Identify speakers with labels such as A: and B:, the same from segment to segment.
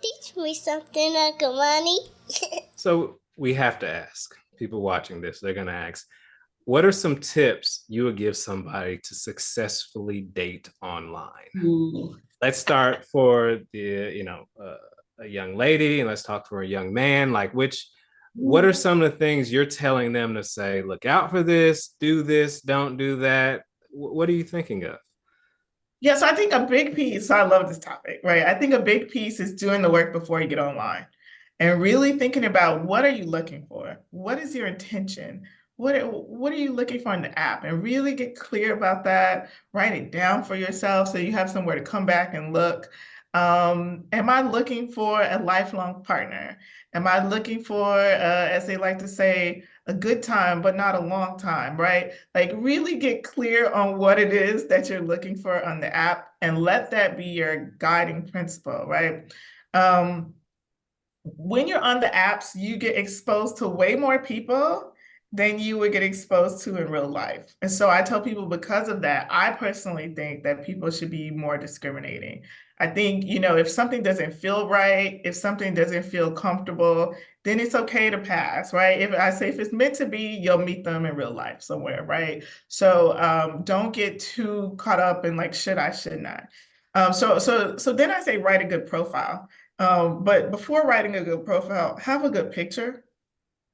A: Teach me something, Uncle Money.
B: So we have to ask people watching this, they're going to ask, what are some tips you would give somebody to successfully date online?
C: Ooh.
B: Let's start for a young lady, and let's talk for a young man. Like, what are some of the things you're telling them to say, look out for this, don't do that? What are you thinking of?
C: Yeah, so I think a big piece, so I love this topic, right? I think a big piece is doing the work before you get online and really thinking about what are you looking for? What is your intention? What are you looking for in the app? And really get clear about that. Write it down for yourself so you have somewhere to come back and look. Am I looking for a lifelong partner? Am I looking for, as they like to say, a good time, but not a long time, right? Like really get clear on what it is that you're looking for on the app and let that be your guiding principle, right? When you're on the apps, you get exposed to way more people than you would get exposed to in real life. And so I tell people because of that, I personally think that people should be more discriminating. I think, if something doesn't feel right, if something doesn't feel comfortable, then it's okay to pass, right? If it's meant to be, you'll meet them in real life somewhere, right? So don't get too caught up in like, should I, should not. So then I say write a good profile. But before writing a good profile, have a good picture,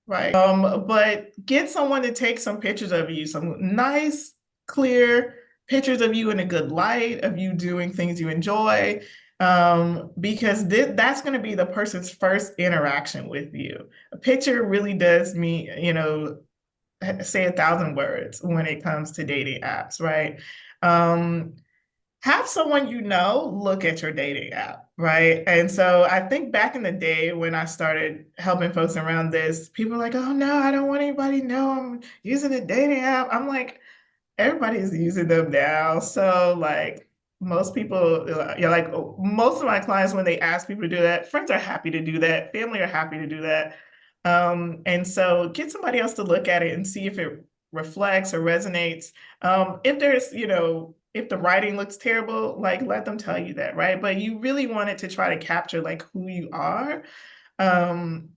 C: right? But get someone to take some pictures of you, some nice, clear pictures of you in a good light, of you doing things you enjoy, because that's going to be the person's first interaction with you. A picture really does mean, say 1,000 words when it comes to dating apps, right? Have someone look at your dating app, right? And so I think back in the day when I started helping folks around this, people were like, oh no, I don't want anybody to know I'm using a dating app. I'm like, everybody's using them now. So like most people, like most of my clients, when they ask people to do that, friends are happy to do that, family are happy to do that. And so get somebody else to look at it and see if it reflects or resonates. If there's, if the writing looks terrible, like let them tell you that, right? But you really want it to try to capture like who you are. And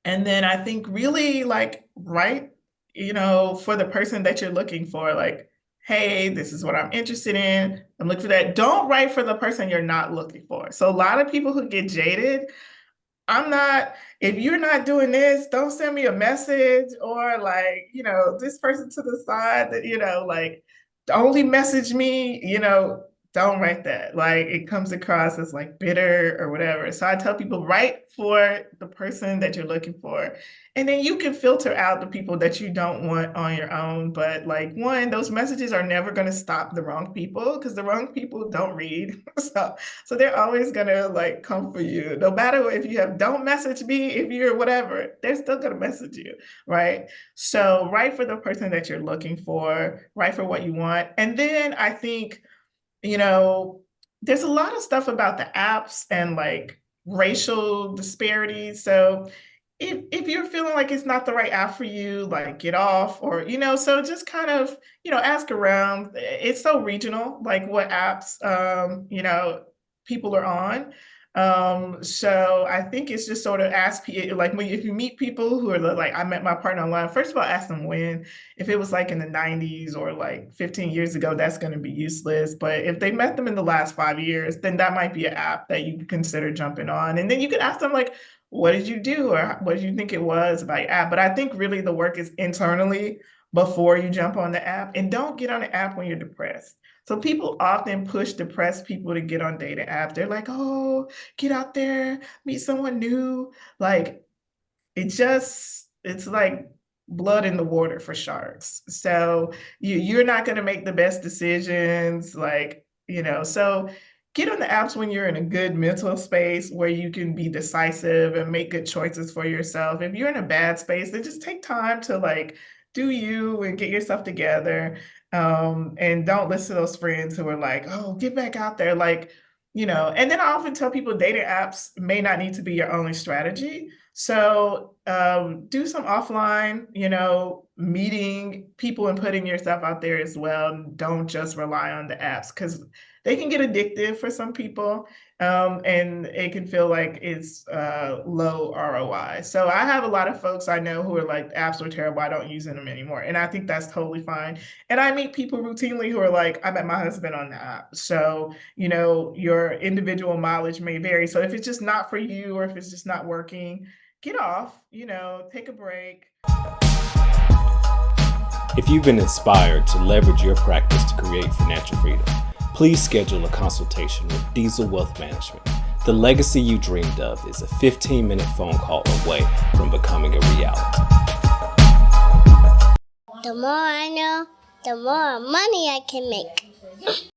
C: then I think really like write, for the person that you're looking for, like, hey, this is what I'm interested in. I'm looking for that. Don't write for the person you're not looking for. So a lot of people who get jaded, if you're not doing this, don't send me a message or like, this person to the side that, like only message me, don't write that. Like it comes across as like bitter or whatever. So I tell people write for the person that you're looking for. And then you can filter out the people that you don't want on your own. But like those messages are never going to stop the wrong people because the wrong people don't read. So they're always gonna like come for you. No matter if you don't message me if you're whatever, they're still gonna message you, right? So write for the person that you're looking for, write for what you want. And then I think there's a lot of stuff about the apps and like racial disparities. So if you're feeling like it's not the right app for you, like get off or, so just kind of, ask around. It's so regional, like what apps, people are on. So I think it's just sort of like if you meet people who are like, I met my partner online, first of all, ask them when. If it was like in the 90s or like 15 years ago, that's going to be useless. But if they met them in the last 5 years, then that might be an app that you could consider jumping on. And then you could ask them like, what did you do? Or what did you think it was about your app? But I think really the work is internally before you jump on the app. And don't get on the app when you're depressed. So people often push depressed people to get on dating apps. They're like, oh, get out there, meet someone new. Like it's like blood in the water for sharks. So you're not going to make the best decisions. Like, so get on the apps when you're in a good mental space where you can be decisive and make good choices for yourself. If you're in a bad space, then just take time to like do you and get yourself together. And don't listen to those friends who are like, oh, get back out there. Like, and then I often tell people dating apps may not need to be your only strategy. So do some offline, meeting people and putting yourself out there as well. Don't just rely on the apps because they can get addictive for some people, and it can feel like it's low ROI. So I have a lot of folks I know who are like, apps are terrible. I don't use them anymore. And I think that's totally fine. And I meet people routinely who are like, I met my husband on the app. So, your individual mileage may vary. So if it's just not for you or if it's just not working, get off, take a break.
B: If you've been inspired to leverage your practice to create financial freedom, please schedule a consultation with Deasil Wealth Management. The legacy you dreamed of is a 15-minute phone call away from becoming a reality.
A: The more I know, the more money I can make.